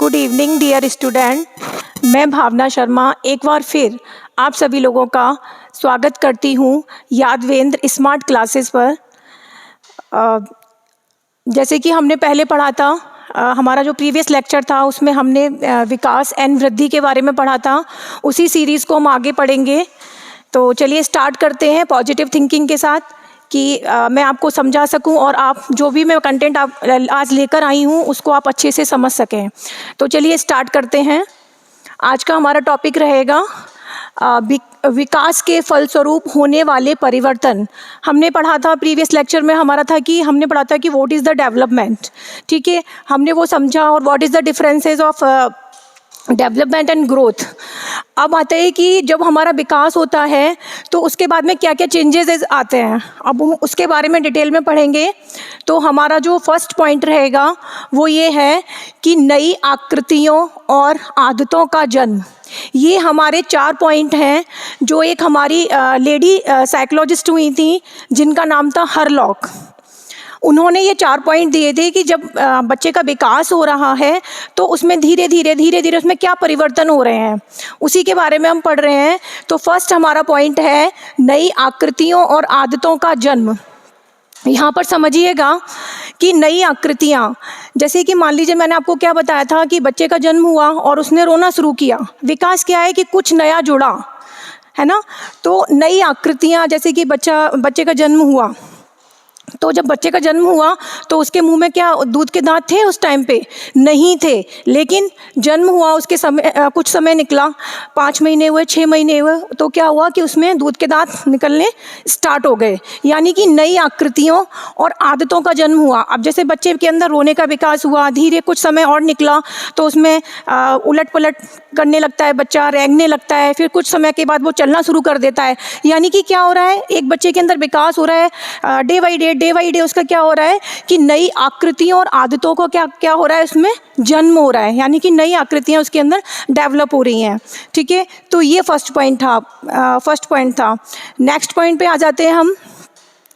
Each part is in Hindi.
Good evening dear student. मैं भावना शर्मा एक बार फिर आप सभी लोगों का स्वागत करती हूँ यादवेंद्र स्मार्ट क्लासेस पर। जैसे कि हमने पहले पढ़ा था, हमारा जो प्रीवियस लेक्चर था उसमें हमने विकास एंड वृद्धि के बारे में पढ़ा था। उसी सीरीज़ को हम आगे पढ़ेंगे। तो चलिए स्टार्ट करते हैं पॉजिटिव थिंकिंग के साथ कि मैं आपको समझा सकूं और आप जो भी मैं कंटेंट आप आज लेकर आई हूं उसको आप अच्छे से समझ सकें। तो चलिए स्टार्ट करते हैं। आज का हमारा टॉपिक रहेगा विकास के फलस्वरूप होने वाले परिवर्तन। हमने पढ़ा था प्रीवियस लेक्चर में, हमारा था कि हमने पढ़ा था कि व्हाट इज़ द डेवलपमेंट। ठीक है, हमने वो समझा और what is the differences of development and growth. अब आता है कि जब हमारा विकास होता है तो उसके बाद में क्या क्या चेंजेस आते हैं, अब हम उसके बारे में डिटेल में पढ़ेंगे। तो हमारा जो फर्स्ट पॉइंट रहेगा वो ये है कि नई आकृतियों और आदतों का जन्म। ये हमारे 4 पॉइंट हैं जो एक हमारी लेडी साइकोलॉजिस्ट हुई थी जिनका नाम था हरलॉक। उन्होंने ये 4 पॉइंट दिए थे कि जब बच्चे का विकास हो रहा है तो उसमें धीरे धीरे उसमें क्या परिवर्तन हो रहे हैं, उसी के बारे में हम पढ़ रहे हैं। तो फर्स्ट हमारा पॉइंट है नई आकृतियों और आदतों का जन्म। यहाँ पर समझिएगा कि नई आकृतियाँ, जैसे कि मान लीजिए मैंने आपको क्या बताया था कि बच्चे का जन्म हुआ और उसने रोना शुरू किया। विकास क्या है कि कुछ नया जुड़ा है ना। तो नई आकृतियाँ, जैसे कि बच्चे का जन्म हुआ, तो जब बच्चे का जन्म हुआ तो उसके मुंह में क्या दूध के दांत थे? उस टाइम पे नहीं थे, लेकिन जन्म हुआ उसके समय कुछ समय निकला, 5 महीने हुए, 6 महीने हुए, तो क्या हुआ कि उसमें दूध के दांत निकलने स्टार्ट हो गए। यानी कि नई आकृतियों और आदतों का जन्म हुआ। अब जैसे बच्चे के अंदर रोने का विकास हुआ, धीरे कुछ समय और निकला तो उसमें उलट पलट करने लगता है, बच्चा रेंगने लगता है, फिर कुछ समय के बाद वो चलना शुरू कर देता है। यानी कि क्या हो रहा है, एक बच्चे के अंदर विकास हो रहा है, डे बाई डे उसका क्या हो रहा है कि नई आकृतियों और आदतों को क्या हो रहा है, उसमें जन्म हो रहा है। यानी कि नई आकृतियां उसके अंदर डेवलप हो रही हैं। ठीक है, तो ये फर्स्ट पॉइंट था। नेक्स्ट पॉइंट पे आ जाते हैं हम।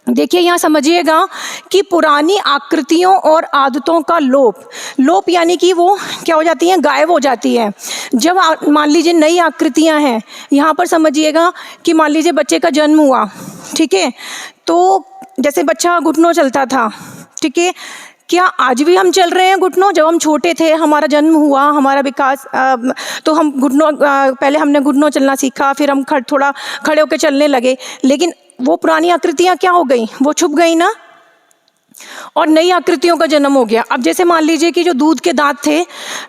देखिए यहाँ समझिएगा कि पुरानी आकृतियों और आदतों का लोप यानी कि वो क्या हो जाती हैं, गायब हो जाती है। जब मान लीजिए नई आकृतियां हैं, यहाँ पर समझिएगा कि मान लीजिए बच्चे का जन्म हुआ, ठीक है, तो जैसे बच्चा घुटनों चलता था, ठीक है, क्या आज भी हम चल रहे हैं घुटनों? जब हम छोटे थे, हमारा जन्म हुआ, हमारा विकास, तो हम घुटनों पहले हमने घुटनों चलना सीखा, फिर हम थोड़ा खड़े होकर चलने लगे, लेकिन वो पुरानी आकृतियां क्या हो गई, वो छुप गई ना, और नई आकृतियों का जन्म हो गया। अब जैसे मान लीजिए कि जो दूध के दांत थे,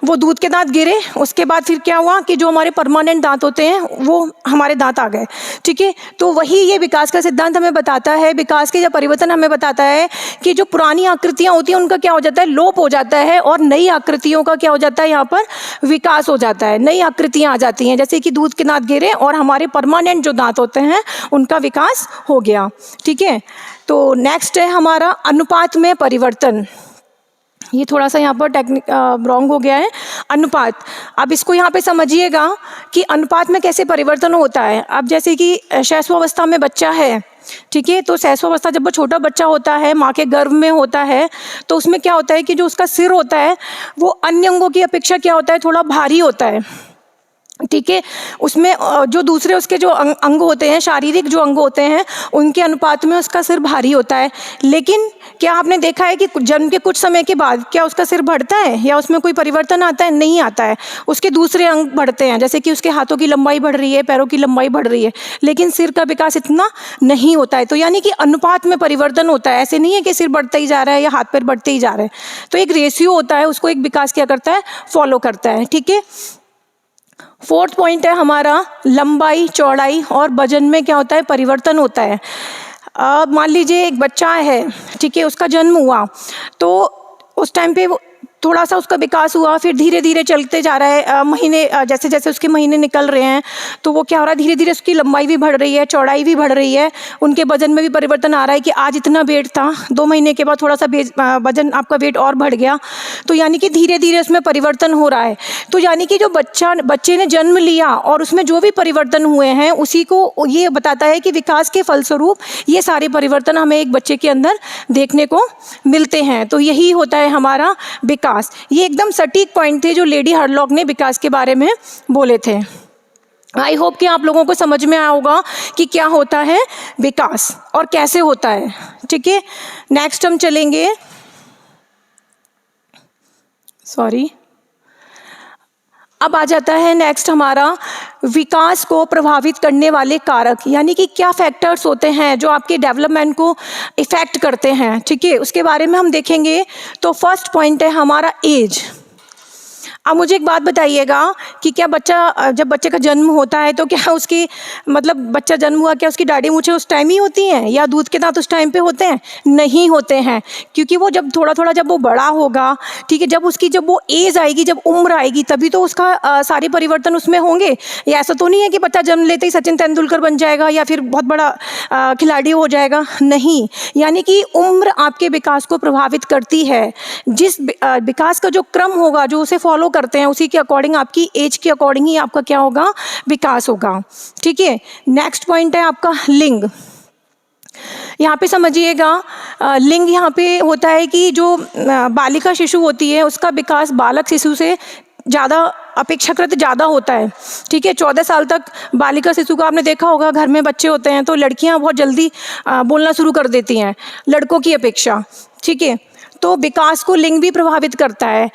वो दूध के दांत गिरे, उसके बाद फिर क्या हुआ कि जो हमारे परमानेंट दांत होते हैं वो हमारे दांत आ गए। ठीक है, तो वही ये विकास का सिद्धांत हमें बताता है, विकास के जो परिवर्तन हमें बताता है कि जो पुरानी आकृतियां होती हैं उनका क्या हो जाता है, लोप हो जाता है, और नई आकृतियों का क्या हो जाता है, यहाँ पर विकास हो जाता है, नई आकृतियां आ जाती हैं। जैसे कि दूध के दांत गिरे और हमारे परमानेंट जो दांत होते हैं उनका विकास हो गया। ठीक है, तो नेक्स्ट है हमारा अनुपात में परिवर्तन। ये थोड़ा सा यहाँ पर टेक्निक रॉन्ग हो गया है, अनुपात। अब इसको यहाँ पे समझिएगा कि अनुपात में कैसे परिवर्तन होता है। अब जैसे कि शैशवावस्था में बच्चा है, ठीक है, तो शैशवावस्था जब वो छोटा बच्चा होता है, माँ के गर्भ में होता है, तो उसमें क्या होता है कि जो उसका सिर होता है वो अन्य अंगों की अपेक्षा क्या होता है, थोड़ा भारी होता है। ठीक है, उसमें जो दूसरे उसके जो अंग होते हैं, शारीरिक जो अंग होते हैं, उनके अनुपात में उसका सिर भारी होता है। लेकिन क्या आपने देखा है कि जन्म के कुछ समय के बाद क्या उसका सिर बढ़ता है या उसमें कोई परिवर्तन आता है? नहीं आता है। उसके दूसरे अंग बढ़ते हैं, जैसे कि उसके हाथों की लंबाई बढ़ रही है, पैरों की लंबाई बढ़ रही है, लेकिन सिर का विकास इतना नहीं होता है। तो यानी कि अनुपात में परिवर्तन होता है, ऐसे नहीं है कि सिर बढ़ता ही जा रहा है या हाथ पैर बढ़ते ही जा रहे हैं। तो एक रेशियो होता है, उसको एक विकास क्या करता है, फॉलो करता है। ठीक है, 4th पॉइंट है हमारा लंबाई, चौड़ाई और वजन में क्या होता है, परिवर्तन होता है। मान लीजिए एक बच्चा है, ठीक है, उसका जन्म हुआ, तो उस टाइम पे थोड़ा सा उसका विकास हुआ, फिर धीरे धीरे चलते जा रहा है, महीने जैसे जैसे उसके महीने निकल रहे हैं तो वो क्या हो रहा है, धीरे धीरे उसकी लंबाई भी बढ़ रही है, चौड़ाई भी बढ़ रही है, उनके वजन में भी परिवर्तन आ रहा है कि आज इतना वेट था, 2 महीने के बाद थोड़ा सा वजन आपका वेट और बढ़ गया। तो यानी कि धीरे धीरे उसमें परिवर्तन हो रहा है। तो यानी कि जो बच्चे ने जन्म लिया और उसमें जो भी परिवर्तन हुए हैं उसी को ये बताता है कि विकास के फलस्वरूप ये सारे परिवर्तन हमें एक बच्चे के अंदर देखने को मिलते हैं। तो यही होता है हमारा विकास। विकास, ये एकदम सटीक पॉइंट थे जो लेडी हरलॉक ने विकास के बारे में बोले थे। आई होप कि आप लोगों को समझ में आया होगा कि क्या होता है विकास और कैसे होता है। ठीक है, नेक्स्ट हम चलेंगे, अब आ जाता है नेक्स्ट हमारा विकास को प्रभावित करने वाले कारक, यानी कि क्या फैक्टर्स होते हैं जो आपके डेवलपमेंट को इफेक्ट करते हैं। ठीक है, उसके बारे में हम देखेंगे। तो फर्स्ट पॉइंट है हमारा एज। अब मुझे एक बात बताइएगा कि क्या बच्चा, जब बच्चे का जन्म होता है तो क्या उसकी, मतलब बच्चा जन्म हुआ, क्या उसकी दाढ़ी मूछें उस टाइम ही होती हैं या दूध के दांत उस टाइम पे होते हैं? नहीं होते हैं, क्योंकि वो जब थोड़ा थोड़ा जब वो बड़ा होगा, ठीक है, जब वो एज आएगी, जब उम्र आएगी, तभी तो उसका सारे परिवर्तन उसमें होंगे। या ऐसा तो नहीं है कि बच्चा जन्म लेते ही सचिन तेंदुलकर बन जाएगा या फिर बहुत बड़ा खिलाड़ी हो जाएगा, नहीं। यानी कि उम्र आपके विकास को प्रभावित करती है। जिस विकास का जो क्रम होगा, जो उसे फॉलो करते हैं, उसी के अकॉर्डिंग, आपकी एज के अकॉर्डिंग ही आपका क्या होगा, विकास होगा। ठीक है, नेक्स्ट पॉइंट है आपका लिंग। यहाँ पे समझिएगा, लिंग यहाँ पे होता है कि जो बालिका शिशु होती है उसका विकास बालक शिशु से ज़्यादा, अपेक्षाकृत ज़्यादा होता है। ठीक है, 14 साल तक बालिका शिशु का आपने देखा होगा, घर में बच्चे होते हैं तो लड़कियाँ बहुत जल्दी बोलना शुरू कर देती हैं लड़कों की अपेक्षा। ठीक है, तो विकास को लिंग भी प्रभावित करता है।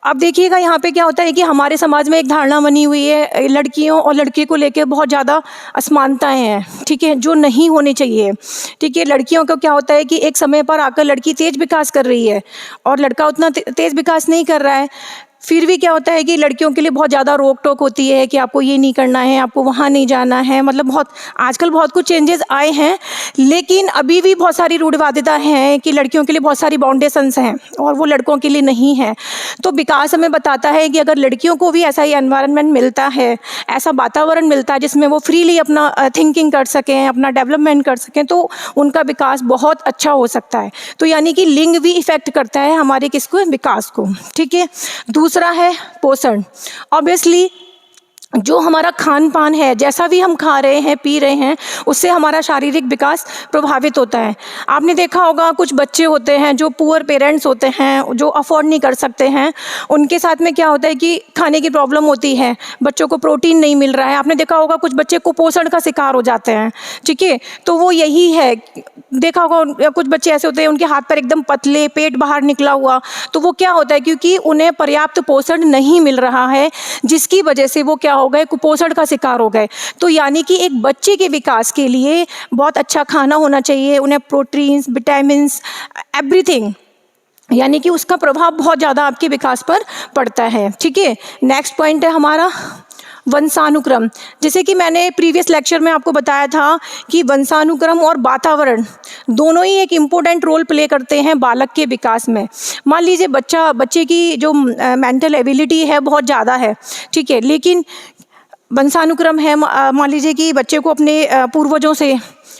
अब देखिएगा यहाँ पे क्या होता है कि हमारे समाज में एक धारणा बनी हुई है, लड़कियों और लड़के को लेकर बहुत ज़्यादा असमानताएं हैं। ठीक है, जो नहीं होनी चाहिए। ठीक है, लड़कियों को क्या होता है कि एक समय पर आकर लड़की तेज विकास कर रही है और लड़का उतना तेज विकास नहीं कर रहा है। फिर भी क्या होता है कि लड़कियों के लिए बहुत ज़्यादा रोक टोक होती है कि आपको ये नहीं करना है, आपको वहाँ नहीं जाना है। मतलब बहुत आजकल बहुत कुछ चेंजेस आए हैं, लेकिन अभी भी बहुत सारी रूढ़िवादिता हैं कि लड़कियों के लिए बहुत सारी बाउंडेशंस हैं और वो लड़कों के लिए नहीं है। तो विकास हमें बताता है कि अगर लड़कियों को भी ऐसा ही एनवायरनमेंट मिलता है, ऐसा वातावरण मिलता है जिसमें वो फ्रीली अपना थिंकिंग कर सकें, अपना डेवलपमेंट कर सकें, तो उनका विकास बहुत अच्छा हो सकता है। तो यानी कि लिंग भी इफेक्ट करता है हमारे किसको, विकास को। ठीक है, दूसरा है पोषण। ऑब्वियसली जो हमारा खान पान है, जैसा भी हम खा रहे हैं, पी रहे हैं, उससे हमारा शारीरिक विकास प्रभावित होता है। आपने देखा होगा कुछ बच्चे होते हैं जो पुअर पेरेंट्स होते हैं, जो अफोर्ड नहीं कर सकते हैं, उनके साथ में क्या होता है कि खाने की प्रॉब्लम होती है, बच्चों को प्रोटीन नहीं मिल रहा है। आपने देखा होगा कुछ बच्चे कुपोषण का शिकार हो जाते हैं। ठीक है, तो वो यही है, देखा होगा कुछ बच्चे ऐसे होते हैं उनके हाथ पर एकदम पतले, पेट बाहर निकला हुआ, तो वो क्या होता है, क्योंकि उन्हें पर्याप्त पोषण नहीं मिल रहा है, जिसकी वजह से वो क्या हो गए, कुपोषण का शिकार हो गए। तो यानी कि एक बच्चे के विकास के लिए बहुत अच्छा खाना होना चाहिए, उन्हें प्रोटीन्स, विटामिन्स, एवरीथिंग, यानी कि उसका प्रभाव बहुत ज़्यादा आपके विकास पर पड़ता है। ठीक है, नेक्स्ट पॉइंट है हमारा वंशानुक्रम। जैसे कि मैंने प्रीवियस लेक्चर में आपको बताया था कि वंशानुक्रम और वातावरण दोनों ही एक इम्पोर्टेंट रोल प्ले करते हैं बालक के विकास में। मान लीजिए बच्चे की जो मेंटल एबिलिटी है बहुत ज़्यादा है, ठीक है, लेकिन वंशानुक्रम है, मान लीजिए कि बच्चे को अपने पूर्वजों से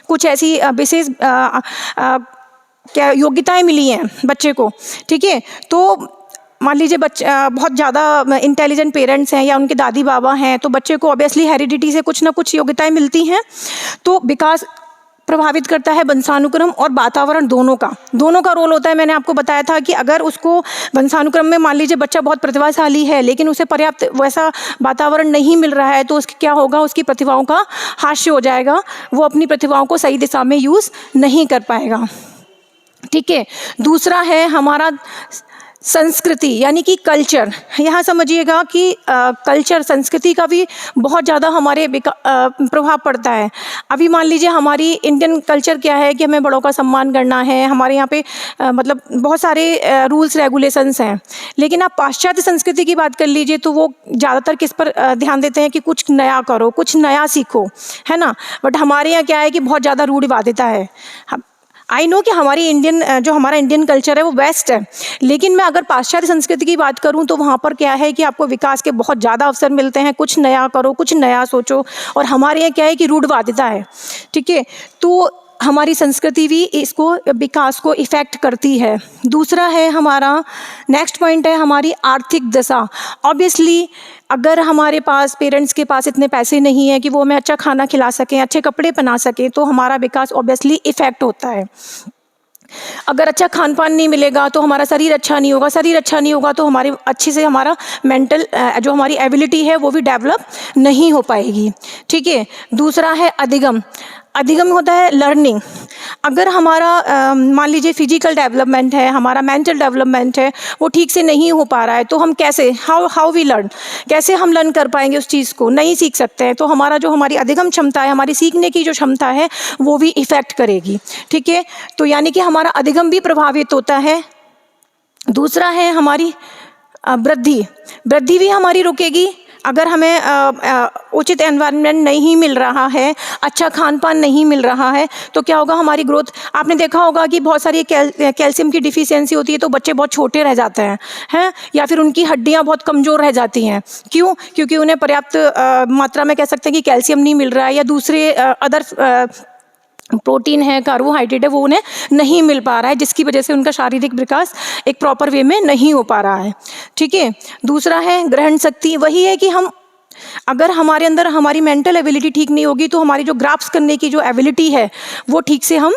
कुछ ऐसी विशेष क्या योग्यताएं मिली हैं बच्चे को। ठीक है, तो मान लीजिए बच्चा बहुत ज़्यादा इंटेलिजेंट पेरेंट्स हैं या उनके दादी बाबा हैं, तो बच्चे को ऑब्वियसली हेरिडिटी से कुछ ना कुछ योग्यताएं मिलती हैं। तो विकास प्रभावित करता है वंशानुक्रम और वातावरण, दोनों का रोल होता है। मैंने आपको बताया था कि अगर उसको वंशानुक्रम में मान लीजिए बच्चा बहुत प्रतिभाशाली है, लेकिन उसे पर्याप्त वैसा वातावरण नहीं मिल रहा है, तो उसकी क्या होगा, उसकी प्रतिभाओं का हास्य हो जाएगा, वो अपनी प्रतिभाओं को सही दिशा में यूज़ नहीं कर पाएगा। ठीक है, दूसरा है हमारा संस्कृति, यानी कि कल्चर। यहाँ समझिएगा कि कल्चर, संस्कृति का भी बहुत ज़्यादा हमारे प्रभाव पड़ता है। अभी मान लीजिए हमारी इंडियन कल्चर क्या है कि हमें बड़ों का सम्मान करना है, हमारे यहाँ पे मतलब बहुत सारे रूल्स रेगुलेशंस हैं। लेकिन आप पाश्चात्य संस्कृति की बात कर लीजिए तो वो ज़्यादातर किस पर ध्यान देते हैं कि कुछ नया करो, कुछ नया सीखो, है ना। बट हमारे यहाँ क्या है कि बहुत ज़्यादा रूढ़िवादिता है। आई नो कि हमारा इंडियन कल्चर है वो बेस्ट है, लेकिन मैं अगर पाश्चात्य संस्कृति की बात करूं तो वहाँ पर क्या है कि आपको विकास के बहुत ज़्यादा अवसर मिलते हैं, कुछ नया करो, कुछ नया सोचो। और हमारे यहाँ क्या है कि रूढ़िवादिता है। ठीक है, तो हमारी संस्कृति भी इसको, विकास को इफ़ेक्ट करती है। दूसरा है हमारा नेक्स्ट पॉइंट है हमारी आर्थिक दशा। ऑब्वियसली अगर हमारे पास, पेरेंट्स के पास इतने पैसे नहीं है कि वो हमें अच्छा खाना खिला सकें, अच्छे कपड़े पहना सकें, तो हमारा विकास ऑब्वियसली इफ़ेक्ट होता है। अगर अच्छा खान पान नहीं मिलेगा तो हमारा शरीर अच्छा नहीं होगा, शरीर अच्छा नहीं होगा तो हमारे अच्छे से हमारा मेंटल जो हमारी एबिलिटी है वो भी डेवलप नहीं हो पाएगी। ठीक है। दूसरा है अधिगम। अधिगम होता है लर्निंग। अगर हमारा मान लीजिए फिजिकल डेवलपमेंट है, हमारा मेंटल डेवलपमेंट है, वो ठीक से नहीं हो पा रहा है, तो हम कैसे हाउ वी लर्न, कैसे हम लर्न कर पाएंगे उस चीज़ को, नहीं सीख सकते हैं। तो हमारा जो हमारी अधिगम क्षमता है, हमारी सीखने की जो क्षमता है वो भी इफ़ेक्ट करेगी। ठीक है। तो यानी कि हमारा अधिगम भी प्रभावित होता है। दूसरा है हमारी वृद्धि। वृद्धि भी हमारी रुकेगी। अगर हमें उचित एनवायरनमेंट नहीं मिल रहा है, अच्छा खान पान नहीं मिल रहा है, तो क्या होगा, हमारी ग्रोथ, आपने देखा होगा कि बहुत सारी कैल्शियम की डिफिशियंसी होती है तो बच्चे बहुत छोटे रह जाते हैं या फिर उनकी हड्डियां बहुत कमज़ोर रह जाती हैं। क्यों? क्योंकि उन्हें पर्याप्त मात्रा में कह सकते हैं कि कैल्शियम नहीं मिल रहा है, या दूसरे अदर प्रोटीन है, कार्बोहाइड्रेट है, वो उन्हें नहीं मिल पा रहा है, जिसकी वजह से उनका शारीरिक विकास एक प्रॉपर वे में नहीं हो पा रहा है। ठीक है। दूसरा है ग्रहण शक्ति। वही है कि हम अगर हमारे अंदर हमारी मेंटल एबिलिटी ठीक नहीं होगी तो हमारी जो ग्रास्प करने की जो एबिलिटी है वो ठीक से हम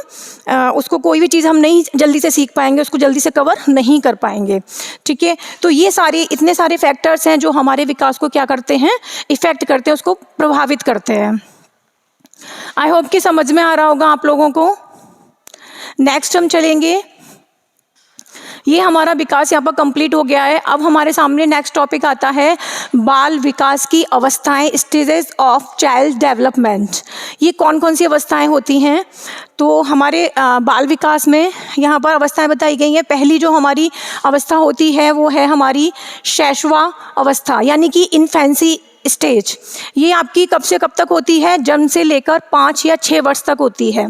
उसको कोई भी चीज़ हम नहीं जल्दी से सीख पाएंगे, उसको जल्दी से कवर नहीं कर पाएंगे। ठीक है। तो ये सारे इतने सारे फैक्टर्स हैं जो हमारे विकास को क्या करते हैं, इफेक्ट करते हैं, उसको प्रभावित करते हैं। आई होप कि समझ में आ रहा होगा आप लोगों को। नेक्स्ट हम चलेंगे, ये हमारा विकास यहाँ पर कंप्लीट हो गया है। अब हमारे सामने नेक्स्ट टॉपिक आता है बाल विकास की अवस्थाएं, स्टेजेस ऑफ चाइल्ड डेवलपमेंट। ये कौन कौन सी अवस्थाएं होती हैं? तो हमारे बाल विकास में यहाँ पर अवस्थाएं बताई गई हैं। पहली जो हमारी अवस्था होती है वो है हमारी शैशवा अवस्था, यानी कि इन्फेंसी स्टेज। ये आपकी कब से कब तक होती है? जन्म से लेकर 5 या 6 वर्ष तक होती है।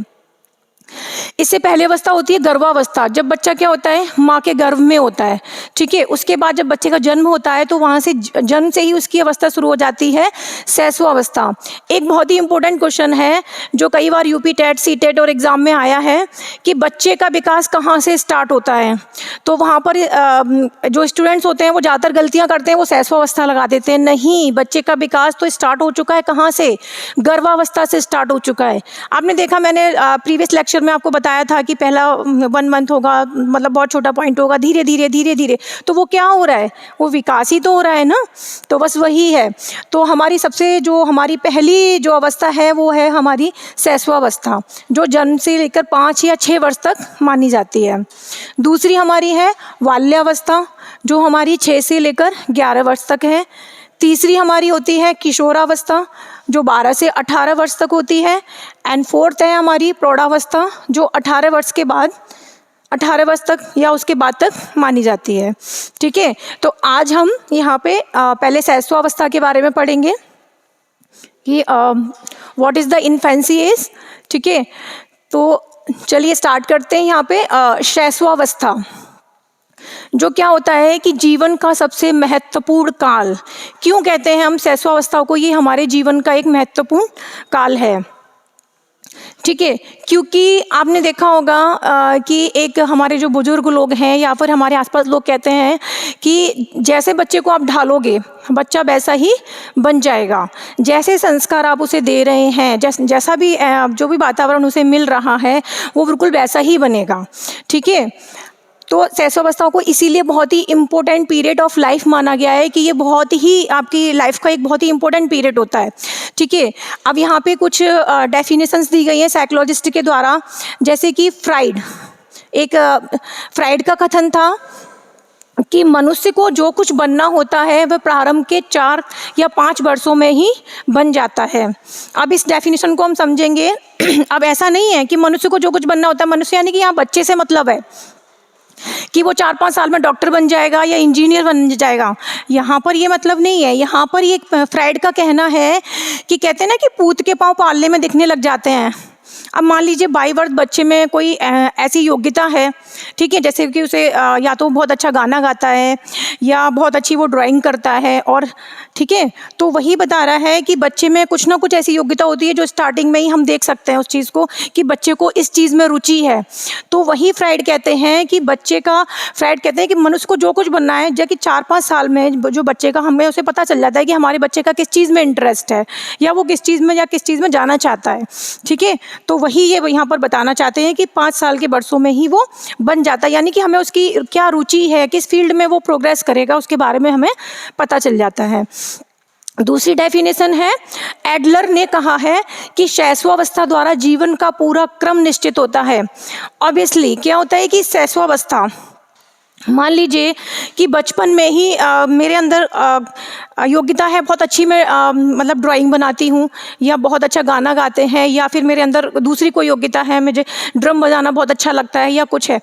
इससे पहले अवस्था होती है गर्भावस्था, जब बच्चा क्या होता है, माँ के गर्भ में होता है। ठीक है। उसके बाद जब बच्चे का जन्म होता है तो वहाँ से जन्म से ही उसकी अवस्था शुरू हो जाती है शैशवावस्था। एक बहुत ही इंपॉर्टेंट क्वेश्चन है जो कई बार यूपी टेट, सी टेट और एग्जाम में आया है कि बच्चे का विकास कहाँ से स्टार्ट होता है। तो वहाँ पर जो स्टूडेंट्स होते हैं वो ज़्यादातर गलतियाँ करते हैं, वो शैशवावस्था लगा देते हैं। नहीं, बच्चे का विकास तो स्टार्ट हो चुका है कहाँ से? गर्भावस्था से स्टार्ट हो चुका है। आपने देखा, मैंने प्रीवियस लेक्चर में आपको बताया था कि पहला 1 मंथ होगा, मतलब बहुत छोटा पॉइंट होगा, धीरे धीरे तो वो क्या हो रहा है, वो विकास ही तो हो रहा है ना। तो बस वही है। तो हमारी सबसे जो हमारी पहली जो अवस्था है वो है हमारी शैशवावस्था, जो जन्म से लेकर 5 या 6 वर्ष तक मानी जाती है। दूसरी हमारी है बाल्यावस्था, जो हमारी 6 से लेकर 11 वर्ष तक है। तीसरी हमारी होती है किशोरावस्था, जो 12 से 18 वर्ष तक होती है। एंड फोर्थ है हमारी प्रौढ़ावस्था, जो 18 वर्ष के बाद 18 वर्ष तक या उसके बाद तक मानी जाती है। ठीक है। तो आज हम यहाँ पे पहले शैशवावस्था के बारे में पढ़ेंगे कि what is the infancy age. ठीक है। तो चलिए स्टार्ट करते हैं यहाँ पे शैशवावस्था, जो क्या होता है कि जीवन का सबसे महत्वपूर्ण काल। क्यों कहते हैं हम शैशवावस्था को? ये हमारे जीवन का एक महत्वपूर्ण काल है। ठीक है। क्योंकि आपने देखा होगा कि एक हमारे जो बुजुर्ग लोग हैं या फिर हमारे आसपास लोग कहते हैं कि जैसे बच्चे को आप ढालोगे बच्चा वैसा ही बन जाएगा। जैसे संस्कार आप उसे दे रहे हैं, जैसा भी जो भी वातावरण उसे मिल रहा है वो बिल्कुल वैसा ही बनेगा। ठीक है। तो शैशवावस्था को इसीलिए बहुत ही इम्पोर्टेंट पीरियड ऑफ लाइफ माना गया है कि ये बहुत ही आपकी लाइफ का एक बहुत ही इम्पोर्टेंट पीरियड होता है। ठीक है। अब यहाँ पे कुछ डेफिनेशंस दी गई हैं साइकोलॉजिस्ट के द्वारा, जैसे कि फ्राइड का कथन था कि मनुष्य को जो कुछ बनना होता है वह प्रारंभ के 4 या 5 वर्षों में ही बन जाता है। अब इस डेफिनेशन को हम समझेंगे। अब ऐसा नहीं है कि मनुष्य को जो कुछ बनना होता है, मनुष्य यानी कि यहाँ बच्चे से मतलब है कि वो 4-5 साल में डॉक्टर बन जाएगा या इंजीनियर बन जाएगा। यहाँ पर ये मतलब नहीं है। यहाँ पर ये फ्राइड का कहना है कि कहते हैं ना कि पूत के पाँव पालने में दिखने लग जाते हैं। अब मान लीजिए 22 वर्ष बच्चे में कोई ऐसी योग्यता है, ठीक है, जैसे कि उसे या तो बहुत अच्छा गाना गाता है या बहुत अच्छी वो ड्राइंग करता है, और ठीक है, तो वही बता रहा है कि बच्चे में कुछ ना कुछ ऐसी योग्यता होती है जो स्टार्टिंग में ही हम देख सकते हैं उस चीज़ को कि बच्चे को इस चीज़ में रुचि है। तो वही फ्राइड कहते हैं कि फ्राइड कहते हैं कि मनुष्य को जो कुछ बनना है, जबकि 4-5 साल में जो बच्चे का हमें उसे पता चल जाता है कि हमारे बच्चे का किस चीज़ में इंटरेस्ट है या वो किस चीज़ में जाना चाहता है। ठीक है। तो वही ये यहाँ पर बताना चाहते हैं कि 5 साल के वर्षों में ही वो बन जाता है, यानी कि हमें उसकी क्या रुचि है, किस फील्ड में वो प्रोग्रेस करेगा, उसके बारे में हमें पता चल जाता है। दूसरी डेफिनेशन है, एडलर ने कहा है कि शैशवावस्था द्वारा जीवन का पूरा क्रम निश्चित होता है। ऑब्वियसली क्या होता है कि शैशवावस्था, मान लीजिए कि बचपन में ही मेरे अंदर योग्यता है, बहुत अच्छी मैं मतलब ड्राइंग बनाती हूँ, या बहुत अच्छा गाना गाते हैं, या फिर मेरे अंदर दूसरी कोई योग्यता है, मुझे ड्रम बजाना बहुत अच्छा लगता है, या कुछ है,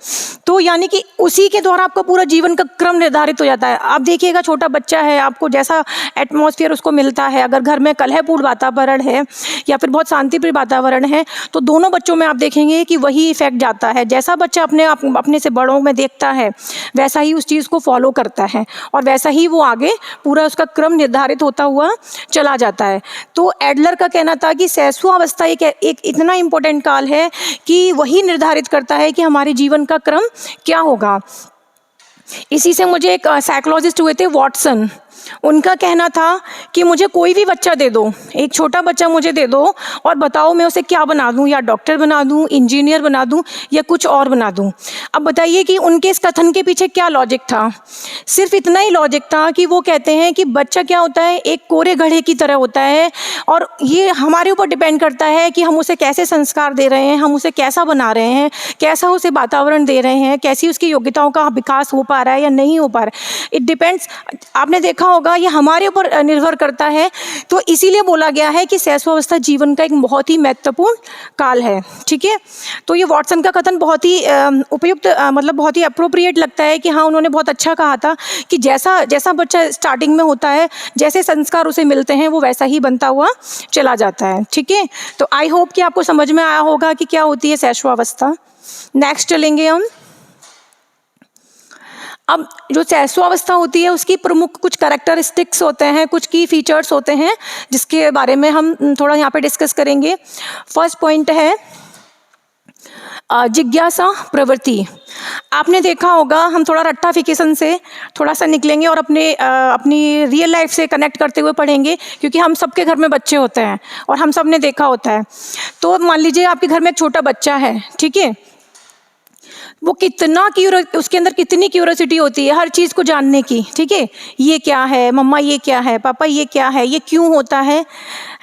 तो यानी कि उसी के द्वारा आपका पूरा जीवन का क्रम निर्धारित हो जाता है। आप देखिएगा, छोटा बच्चा है, आपको जैसा एटमॉस्फेयर उसको मिलता है, अगर घर में कलहपूर्ण वातावरण है या फिर बहुत शांतिप्रिय वातावरण है, तो दोनों बच्चों में आप देखेंगे कि वही इफेक्ट जाता है। जैसा बच्चा अपने से बड़ों में देखता है, वैसा ही उस चीज़ को फॉलो करता है, और वैसा ही वो आगे पूरा उसका क्रम निर्धारित होता हुआ चला जाता है। तो एडलर का कहना था कि शैशवावस्था एक इतना इम्पोर्टेंट काल है कि वही निर्धारित करता है कि हमारे जीवन का क्रम क्या होगा। इसी से मुझे एक साइकोलॉजिस्ट हुए थे वॉटसन, उनका कहना था कि मुझे कोई भी बच्चा दे दो, एक छोटा बच्चा मुझे दे दो, और बताओ मैं उसे क्या बना दूं, या डॉक्टर बना दूं, इंजीनियर बना दूं, या कुछ और बना दूं। अब बताइए कि उनके इस कथन के पीछे क्या लॉजिक था। सिर्फ इतना ही लॉजिक था कि वो कहते हैं कि बच्चा क्या होता है, एक कोरे घड़े की तरह होता है, और ये हमारे ऊपर डिपेंड करता है कि हम उसे कैसे संस्कार दे रहे हैं, हम उसे कैसा बना रहे हैं, कैसा उसे वातावरण दे रहे हैं, कैसी उसकी योग्यताओं का विकास हो पा रहा है या नहीं हो पा रहा है। इट डिपेंड्स, आपने देखा होगा, ये हमारे ऊपर निर्भर करता है। तो इसीलिए बोला गया है कि शैशवावस्था जीवन का एक बहुत ही महत्वपूर्ण काल है। ठीक है, तो ये वॉटसन का कथन बहुत ही उपयुक्त, मतलब बहुत ही अप्रोप्रिएट लगता है कि हाँ, उन्होंने बहुत अच्छा कहा था कि जैसा जैसा बच्चा स्टार्टिंग में होता है, जैसे संस्कार उसे मिलते हैं, वो वैसा ही बनता हुआ चला जाता है। ठीक है, तो आई होप कि आपको समझ में आया होगा कि क्या होती है शैशवावस्था। नेक्स्ट चलेंगे हम। अब जो शैशवावस्था होती है उसकी प्रमुख कुछ कैरेक्टरिस्टिक्स होते हैं, कुछ की फीचर्स होते हैं, जिसके बारे में हम थोड़ा यहाँ पे डिस्कस करेंगे। फर्स्ट पॉइंट है जिज्ञासा प्रवृत्ति। आपने देखा होगा, हम थोड़ा रट्टाफिकेशन से थोड़ा सा निकलेंगे और अपनी रियल लाइफ से कनेक्ट करते हुए पढ़ेंगे, क्योंकि हम सबके घर में बच्चे होते हैं और हम सब ने देखा होता है। तो मान लीजिए आपके घर में एक छोटा बच्चा है, ठीक है, वो उसके अंदर कितनी क्यूरियोसिटी होती है हर चीज़ को जानने की। ठीक है, ये क्या है मम्मा, ये क्या है पापा, ये क्या है, ये क्यों होता है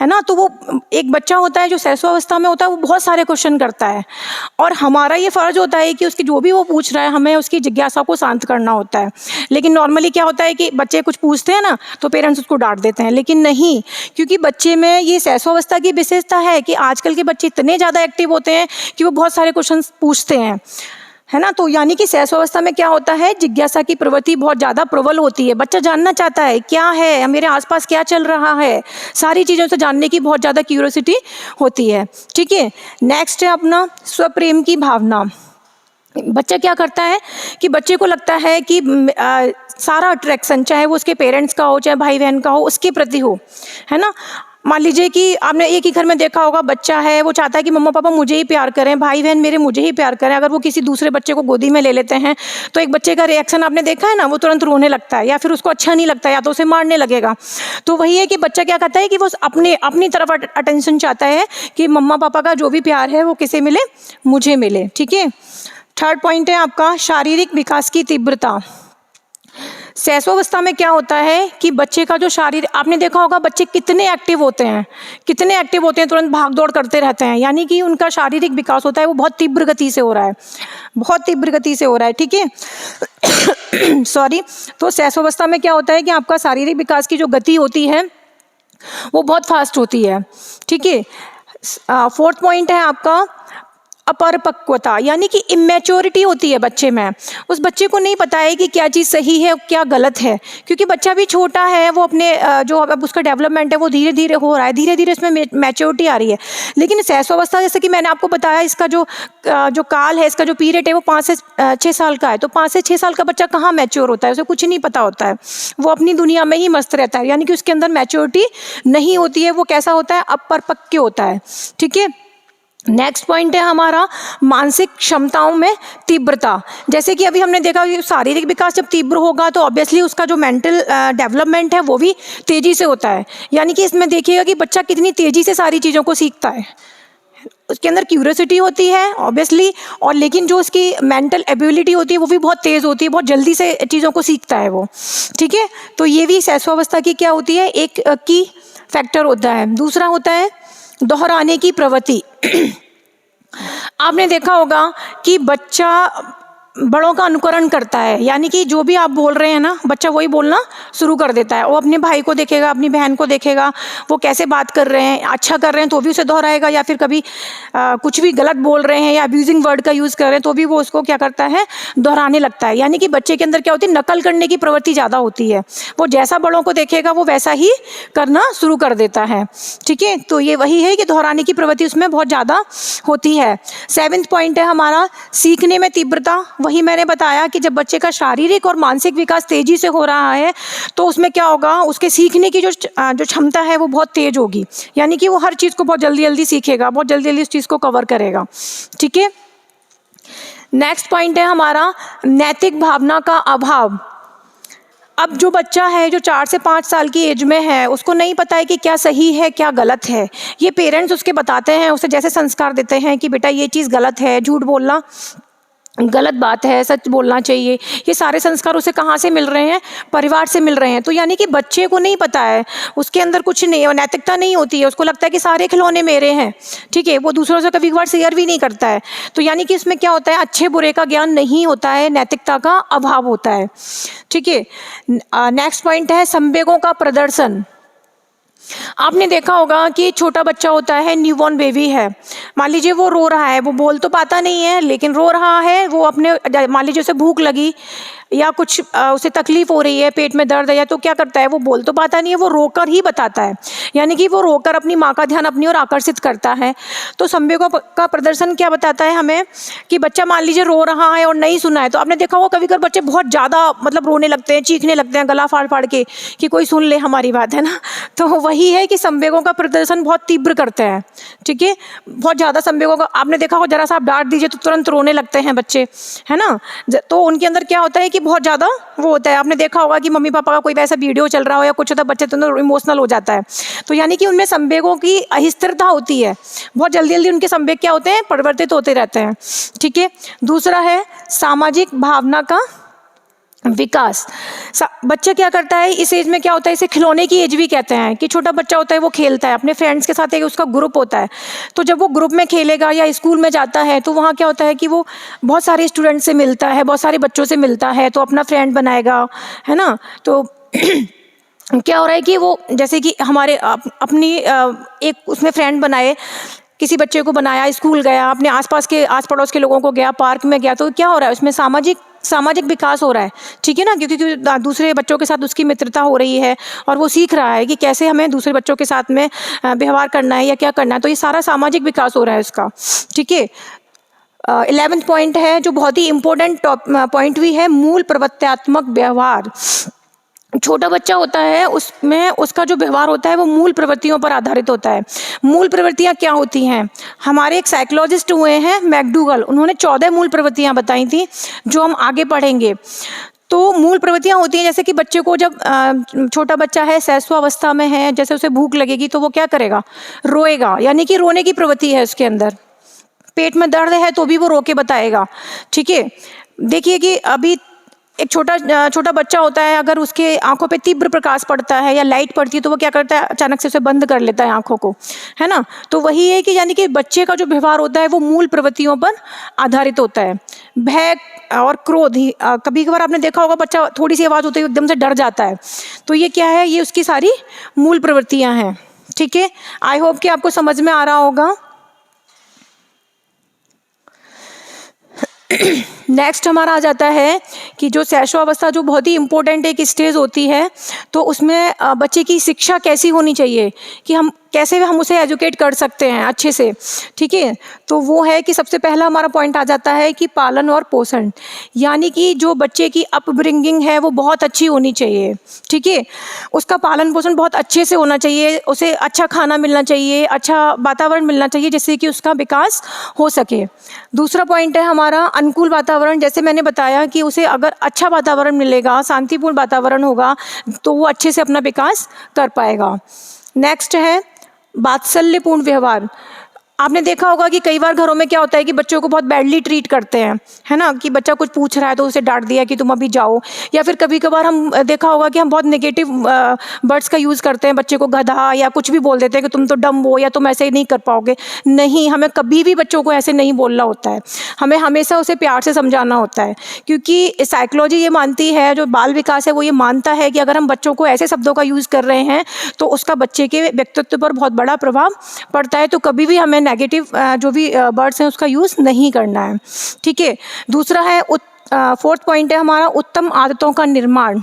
ना। तो वो एक बच्चा होता है जो शैशवावस्था में होता है, वो बहुत सारे क्वेश्चन करता है, और हमारा ये फ़र्ज होता है कि उसकी जो भी वो पूछ रहा है, हमें उसकी जिज्ञासा को शांत करना होता है। लेकिन नॉर्मली क्या होता है कि बच्चे कुछ पूछते हैं ना, तो पेरेंट्स उसको डांट देते हैं। लेकिन नहीं, क्योंकि बच्चे में ये शैशवावस्था की विशेषता है कि आजकल के बच्चे इतने ज़्यादा एक्टिव होते हैं कि वो बहुत सारे क्वेश्चन पूछते हैं, है ना। तो यानी कि शैशवावस्था में क्या होता है, जिज्ञासा की प्रवृत्ति बहुत ज़्यादा प्रबल होती है। बच्चा जानना चाहता है क्या है, मेरे आसपास क्या चल रहा है, सारी चीज़ों से जानने की बहुत ज़्यादा क्यूरियोसिटी होती है। ठीक है, नेक्स्ट है अपना स्वप्रेम की भावना। बच्चा क्या करता है कि बच्चे को लगता है कि सारा अट्रैक्शन, चाहे वो उसके पेरेंट्स का हो, चाहे भाई बहन का हो, उसके प्रति हो, है ना। मान लीजिए कि आपने एक ही घर में देखा होगा, बच्चा है वो चाहता है कि मम्मा पापा मुझे ही प्यार करें, भाई बहन मेरे मुझे ही प्यार करें। अगर वो किसी दूसरे बच्चे को गोदी में ले लेते हैं तो एक बच्चे का रिएक्शन आपने देखा है ना, वो तुरंत रोने लगता है, या फिर उसको अच्छा नहीं लगता है, या तो उसे मारने लगेगा। तो वही है कि बच्चा क्या करता है कि वो अपनी तरफ अटेंशन चाहता है कि मम्मा पापा का जो भी प्यार है वो किसे मिले, मुझे मिले। ठीक है, थर्ड पॉइंट है आपका शारीरिक विकास की तीव्रता। शैशवावस्था में क्या होता है कि बच्चे का जो आपने देखा होगा बच्चे कितने एक्टिव होते हैं, तुरंत भाग दौड़ करते रहते हैं, यानी कि उनका शारीरिक विकास होता है वो बहुत तीव्र गति से हो रहा है, ठीक है। सॉरी। तो शैशवावस्था में क्या होता है कि आपका शारीरिक विकास की जो गति होती है वो बहुत फास्ट होती है। ठीक है, फोर्थ पॉइंट है आपका अपरिपक्वता, यानी कि इमेच्योरिटी होती है बच्चे में। उस बच्चे को नहीं पता है कि क्या चीज़ सही है क्या गलत है, क्योंकि बच्चा भी छोटा है, वो अपने जो अब उसका डेवलपमेंट है वो धीरे धीरे हो रहा है, धीरे धीरे इसमें मैच्योरिटी आ रही है। लेकिन शैशवावस्था, जैसे कि मैंने आपको बताया, इसका जो काल है, इसका जो पीरियड है वो 5 से 6 साल का है। तो 5 से 6 साल का बच्चा कहाँ मैच्योर होता है, उसे कुछ नहीं पता होता है, वो अपनी दुनिया में ही मस्त रहता है, यानी कि उसके अंदर मैच्योरिटी नहीं होती है। वो कैसा होता है, अपरिपक्व होता है। ठीक है, नेक्स्ट पॉइंट है हमारा मानसिक क्षमताओं में तीव्रता। जैसे कि अभी हमने देखा कि शारीरिक विकास जब तीव्र होगा तो ऑब्वियसली उसका जो मेंटल डेवलपमेंट है वो भी तेजी से होता है। यानी कि इसमें देखिएगा कि बच्चा कितनी तेजी से सारी चीज़ों को सीखता है, उसके अंदर क्यूरियोसिटी होती है ऑब्वियसली, और लेकिन जो उसकी मेंटल एबिलिटी होती है वो भी बहुत तेज़ होती है, बहुत जल्दी से चीज़ों को सीखता है वो। ठीक है, तो ये भी शैशवावस्था की क्या होती है, एक की फैक्टर होता है। दूसरा होता है दोहराने की प्रवृत्ति। आपने देखा होगा कि बच्चा बड़ों का अनुकरण करता है, यानी कि जो भी आप बोल रहे हैं ना, बच्चा वही बोलना शुरू कर देता है। वो अपने भाई को देखेगा, अपनी बहन को देखेगा, वो कैसे बात कर रहे हैं, अच्छा कर रहे हैं तो भी उसे दोहराएगा, या फिर कभी कुछ भी गलत बोल रहे हैं या अब्यूजिंग वर्ड का यूज़ कर रहे हैं तो भी वो उसको क्या करता है, दोहराने लगता है। यानी कि बच्चे के अंदर क्या होती है, नकल करने की प्रवृत्ति ज़्यादा होती है। वो जैसा बड़ों को देखेगा वो वैसा ही करना शुरू कर देता है। ठीक है, तो ये वही है कि दोहराने की प्रवृत्ति उसमें बहुत ज़्यादा होती है। 7वां पॉइंट है हमारा सीखने में तीव्रता। वही मैंने बताया कि जब बच्चे का शारीरिक और मानसिक विकास तेजी से हो रहा है तो उसमें क्या होगा, उसके सीखने की जो क्षमता है वो बहुत तेज होगी, यानी कि वो हर चीज़ को बहुत जल्दी जल्दी सीखेगा, बहुत जल्दी जल्दी उस चीज़ को कवर करेगा। ठीक है, नेक्स्ट पॉइंट है हमारा नैतिक भावना का अभाव। अब जो बच्चा है जो 4 से 5 साल की एज में है, उसको नहीं पता है कि क्या सही है क्या गलत है। ये पेरेंट्स उसके बताते हैं, उसे जैसे संस्कार देते हैं कि बेटा ये चीज़ गलत है, झूठ बोलना गलत बात है, सच बोलना चाहिए। ये सारे संस्कार उसे कहाँ से मिल रहे हैं, परिवार से मिल रहे हैं। तो यानी कि बच्चे को नहीं पता है, उसके अंदर कुछ नहीं, नैतिकता नहीं होती है, उसको लगता है कि सारे खिलौने मेरे हैं। ठीक है, वो दूसरों से कभी कभार शेयर भी नहीं करता है। तो यानी कि इसमें क्या होता है, अच्छे बुरे का ज्ञान नहीं होता है, नैतिकता का अभाव होता है। ठीक है, नेक्स्ट पॉइंट है संवेगों का प्रदर्शन। आपने देखा होगा कि छोटा बच्चा होता है, न्यूबॉर्न बेबी है, मान लीजिए वो रो रहा है, वो बोल तो पाता नहीं है लेकिन रो रहा है। वो अपने, मान लीजिए उसे भूख लगी या कुछ उसे तकलीफ हो रही है, पेट में दर्द है, या तो क्या करता है, वो बोल तो पाता नहीं है, वो रोकर ही बताता है। यानी कि वो रोकर अपनी माँ का ध्यान अपनी ओर आकर्षित करता है। तो संवेगों का प्रदर्शन क्या बताता है हमें कि बच्चा मान लीजिए रो रहा है और नहीं सुना है, तो आपने देखा होगा कभी कभी बच्चे बहुत ज़्यादा मतलब रोने लगते हैं, चीखने लगते हैं गला फाड़ फाड़ के कि कोई सुन ले हमारी बात, है ना। तो वही है कि संवेगों का प्रदर्शन बहुत तीव्र करते हैं। ठीक है, बहुत ज़्यादा संवेगों का, आपने देखा होगा जरा सा आप डांट दीजिए तो तुरंत रोने लगते हैं बच्चे, है ना। तो उनके अंदर क्या होता है कि बहुत ज़्यादा वो होता है। आपने देखा होगा कि मम्मी पापा का कोई वैसा वीडियो चल रहा हो या कुछ होता है, बच्चे तो इमोशनल हो जाता है। तो यानी कि उनमें संवेगों की अस्थिरता होती है, बहुत जल्दी जल्दी उनके संवेग क्या होते हैं, परिवर्तित होते रहते हैं। ठीक है, दूसरा है सामाजिक भावना का विकास। बच्चा क्या करता है इस एज में, क्या होता है, इसे खिलौने की एज भी कहते हैं, कि छोटा बच्चा होता है वो खेलता है अपने फ्रेंड्स के साथ, एक उसका ग्रुप होता है। तो जब वो ग्रुप में खेलेगा या स्कूल में जाता है तो वहाँ क्या होता है कि वो बहुत सारे स्टूडेंट से मिलता है, बहुत सारे बच्चों से मिलता है, तो अपना फ्रेंड बनाएगा, है ना। तो क्या हो रहा है कि वो जैसे कि हमारे अपनी एक उसमें फ्रेंड बनाए, किसी बच्चे को बनाया, स्कूल गया, अपने आसपास के आस पड़ोस के लोगों को गया, पार्क में गया, तो क्या हो रहा है उसमें सामाजिक विकास हो रहा है। ठीक है ना, क्योंकि दूसरे बच्चों के साथ उसकी मित्रता हो रही है और वो सीख रहा है कि कैसे हमें दूसरे बच्चों के साथ में व्यवहार करना है या क्या करना है। तो ये सारा सामाजिक विकास हो रहा है उसका। ठीक है, 11वां पॉइंट है जो बहुत ही इंपॉर्टेंट पॉइंट भी है, मूल प्रवृत्त्यात्मक व्यवहार। छोटा बच्चा होता है उसमें उसका जो व्यवहार होता है वो मूल प्रवृत्तियों पर आधारित होता है। मूल प्रवृत्तियां क्या होती हैं, हमारे एक साइकोलॉजिस्ट हुए हैं मैकडूगल, उन्होंने 14 मूल प्रवृत्तियां बताई थी जो हम आगे पढ़ेंगे। तो मूल प्रवृत्तियां होती हैं जैसे कि बच्चे को जब छोटा बच्चा है, शैशवावस्था में है, जैसे उसे भूख लगेगी तो वो क्या करेगा, रोएगा, यानी कि रोने की प्रवृत्ति है उसके अंदर। पेट में दर्द है तो भी वो रो के बताएगा। ठीक है, देखिए कि अभी एक छोटा बच्चा होता है, अगर उसके आंखों पे तीव्र प्रकाश पड़ता है या लाइट पड़ती है तो वो क्या करता है, अचानक से उसे बंद कर लेता है आंखों को, है ना। तो वही है कि यानी कि बच्चे का जो व्यवहार होता है वो मूल प्रवृत्तियों पर आधारित होता है। भय और क्रोध ही, कभी कभार आपने देखा होगा बच्चा थोड़ी सी आवाज़ होती है एकदम से डर जाता है, तो ये क्या है, ये उसकी सारी मूल प्रवृत्तियाँ हैं। ठीक है, आई होप कि आपको समझ में आ रहा होगा। नेक्स्ट हमारा आ जाता है कि जो शैशवावस्था जो बहुत ही इम्पोर्टेंट एक स्टेज होती है, तो उसमें बच्चे की शिक्षा कैसी होनी चाहिए, कि हम कैसे हम उसे एजुकेट कर सकते हैं अच्छे से। ठीक है, तो वो है कि सबसे पहला हमारा पॉइंट आ जाता है कि पालन और पोषण, यानी कि जो बच्चे की अपब्रिंगिंग है वो बहुत अच्छी होनी चाहिए। ठीक है, उसका पालन पोषण बहुत अच्छे से होना चाहिए, उसे अच्छा खाना मिलना चाहिए, अच्छा वातावरण मिलना चाहिए जिससे कि उसका विकास हो सके। दूसरा पॉइंट है हमारा अनुकूल वातावरण। जैसे मैंने बताया कि उसे अगर अच्छा वातावरण मिलेगा, शांतिपूर्ण वातावरण होगा, तो वो अच्छे से अपना विकास कर पाएगा। नेक्स्ट है वात्सल्यपूर्ण व्यवहार। आपने देखा होगा कि कई बार घरों में क्या होता है कि बच्चों को बहुत बैडली ट्रीट करते हैं, है ना, कि बच्चा कुछ पूछ रहा है तो उसे डांट दिया कि तुम अभी जाओ, या फिर कभी कभार हम देखा होगा कि हम बहुत नेगेटिव वर्ड्स का यूज़ करते हैं, बच्चे को गधा या कुछ भी बोल देते हैं कि तुम तो डम हो या तुम ऐसे ही नहीं कर पाओगे। नहीं, हमें कभी भी बच्चों को ऐसे नहीं बोलना होता है, हमें हमेशा उसे प्यार से समझाना होता है, क्योंकि साइकोलॉजी ये मानती है, जो बाल विकास है वो ये मानता है कि अगर हम बच्चों को ऐसे शब्दों का यूज़ कर रहे हैं तो उसका बच्चे के व्यक्तित्व पर बहुत बड़ा प्रभाव पड़ता है। तो कभी भी हमें नेगेटिव जो भी वर्ड्स हैं उसका यूज़ नहीं करना है, ठीक है। दूसरा है फोर्थ पॉइंट है हमारा उत्तम आदतों का निर्माण।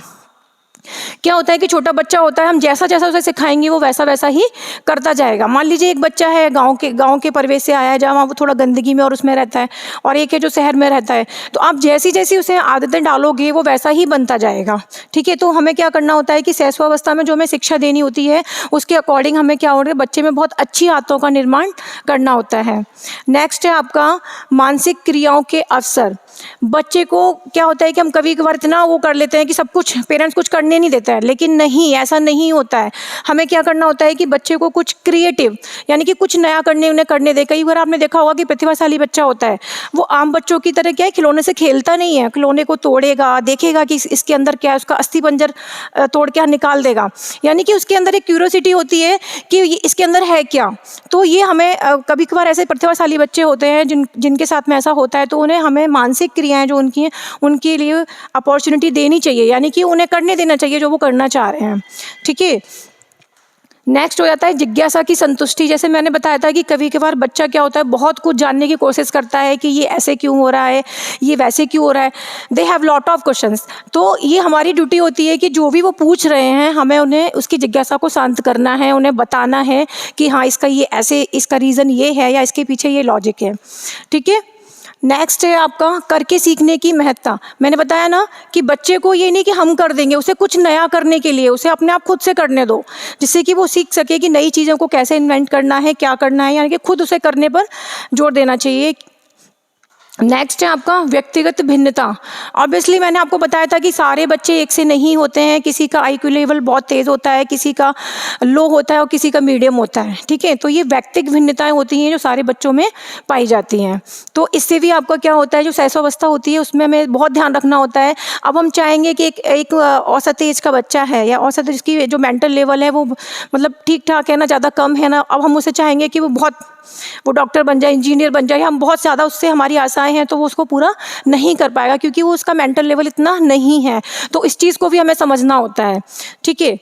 क्या होता है कि छोटा बच्चा होता है, हम जैसा जैसा उसे सिखाएंगे वो वैसा वैसा ही करता जाएगा। मान लीजिए एक बच्चा है गांव के परिवेश से आया है जहाँ वो थोड़ा गंदगी में और उसमें रहता है, और एक है जो शहर में रहता है, तो आप जैसी जैसी उसे आदतें डालोगे वो वैसा ही बनता जाएगा, ठीक है। तो हमें क्या करना होता है कि शैशवावस्था में जो हमें शिक्षा देनी होती है उसके अकॉर्डिंग हमें क्या हो रहा है, बच्चे में बहुत अच्छी आदतों का निर्माण करना होता है। नेक्स्ट है आपका मानसिक क्रियाओं के अवसर। बच्चे को क्या होता है कि हम कभी कभार इतना वो कर लेते हैं कि सब कुछ पेरेंट्स कुछ करने नहीं देता है, लेकिन नहीं, ऐसा नहीं होता है। हमें क्या करना होता है कि बच्चे को कुछ क्रिएटिव यानी कि कुछ नया उन्हें करने दे। कई बार आपने देखा होगा कि प्रतिभाशाली बच्चा होता है, वो आम बच्चों की तरह क्या है, खिलौने से खेलता नहीं है, खिलौने को तोड़ेगा, देखेगा कि इसके अंदर क्या है, उसका अस्थि पंजर तोड़ के निकाल देगा, यानी कि उसके अंदर एक क्यूरियोसिटी होती है कि इसके अंदर है क्या। तो ये हमें कभी कभार ऐसे प्रतिभाशाली बच्चे होते हैं जिनके साथ में ऐसा होता है, तो उन्हें हमें मानसिक क्रियाएं जो उनकी हैं उनके लिए अपॉर्चुनिटी देनी चाहिए, यानी कि उन्हें करने देना चाहिए जो वो करना चाह रहे हैं, ठीक है। नेक्स्ट हो जाता है जिज्ञासा की संतुष्टि। जैसे मैंने बताया था कि कभी कभार बच्चा क्या होता है, बहुत कुछ जानने की कोशिश करता है कि ये ऐसे क्यों हो रहा है, ये वैसे क्यों हो रहा है, they have lot of questions. तो ये हमारी ड्यूटी होती है कि जो भी वो पूछ रहे हैं हमें उन्हें उसकी जिज्ञासा को शांत करना है, उन्हें बताना है कि हाँ इसका ये ऐसे, इसका रीज़न ये है या इसके पीछे ये लॉजिक है, ठीक है। नेक्स्ट है आपका करके सीखने की महत्ता। मैंने बताया ना कि बच्चे को ये नहीं कि हम कर देंगे, उसे कुछ नया करने के लिए उसे अपने आप खुद से करने दो, जिससे कि वो सीख सके कि नई चीज़ों को कैसे इन्वेंट करना है, क्या करना है, यानी कि खुद उसे करने पर जोर देना चाहिए। नेक्स्ट है आपका व्यक्तिगत भिन्नता। ऑब्वियसली मैंने आपको बताया था कि सारे बच्चे एक से नहीं होते हैं, किसी का आईक्यू लेवल बहुत तेज़ होता है, किसी का लो होता है और किसी का मीडियम होता है, ठीक है। तो ये व्यक्तिगत भिन्नताएं होती हैं जो सारे बच्चों में पाई जाती हैं। तो इससे भी आपका क्या होता है, जो शैशवावस्था होती है उसमें हमें बहुत ध्यान रखना होता है। अब हम चाहेंगे कि एक औसत एज का बच्चा है या औसत इसकी जो मेंटल लेवल है वो मतलब ठीक ठाक है ना, ज़्यादा कम है ना, अब हम उसे चाहेंगे कि वो डॉक्टर बन जाए, इंजीनियर बन जाए, हम बहुत ज़्यादा उससे हमारी आशाएं हैं, तो वो उसको पूरा नहीं कर पाएगा क्योंकि वो उसका मेंटल लेवल इतना नहीं है। तो इस चीज़ को भी हमें समझना होता है, ठीक है।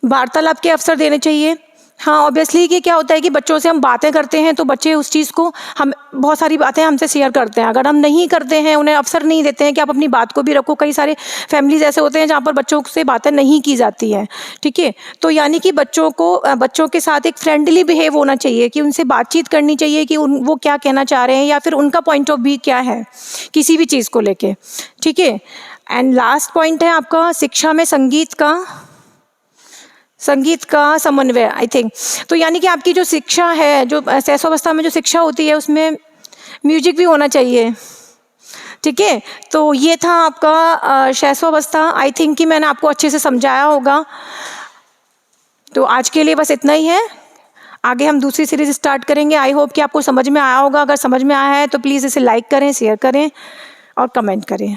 वार्तालाप के अवसर देने चाहिए। हाँ, ऑब्वियसली कि क्या होता है कि बच्चों से हम बातें करते हैं तो बच्चे उस चीज़ को हम बहुत सारी बातें हमसे शेयर करते हैं। अगर हम नहीं करते हैं, उन्हें अवसर नहीं देते हैं कि आप अपनी बात को भी रखो, कई सारे फैमिलीज ऐसे होते हैं जहाँ पर बच्चों से बातें नहीं की जाती हैं, ठीक है। तो यानी कि बच्चों के साथ एक फ्रेंडली बिहेव होना चाहिए, कि उनसे बातचीत करनी चाहिए कि वो क्या कहना चाह रहे हैं या फिर उनका पॉइंट ऑफ व्यू क्या है किसी भी चीज़ को लेके, ठीक है। एंड लास्ट पॉइंट है आपका शिक्षा में संगीत का समन्वय, आई थिंक। तो यानी कि आपकी जो शिक्षा है, जो शैशवावस्था में जो शिक्षा होती है उसमें म्यूजिक भी होना चाहिए, ठीक है। तो ये था आपका शैशवावस्था। आई थिंक कि मैंने आपको अच्छे से समझाया होगा। तो आज के लिए बस इतना ही है, आगे हम दूसरी सीरीज स्टार्ट करेंगे। आई होप कि आपको समझ में आया होगा। अगर समझ में आया है तो प्लीज़ इसे लाइक करें, शेयर करें और कमेंट करें।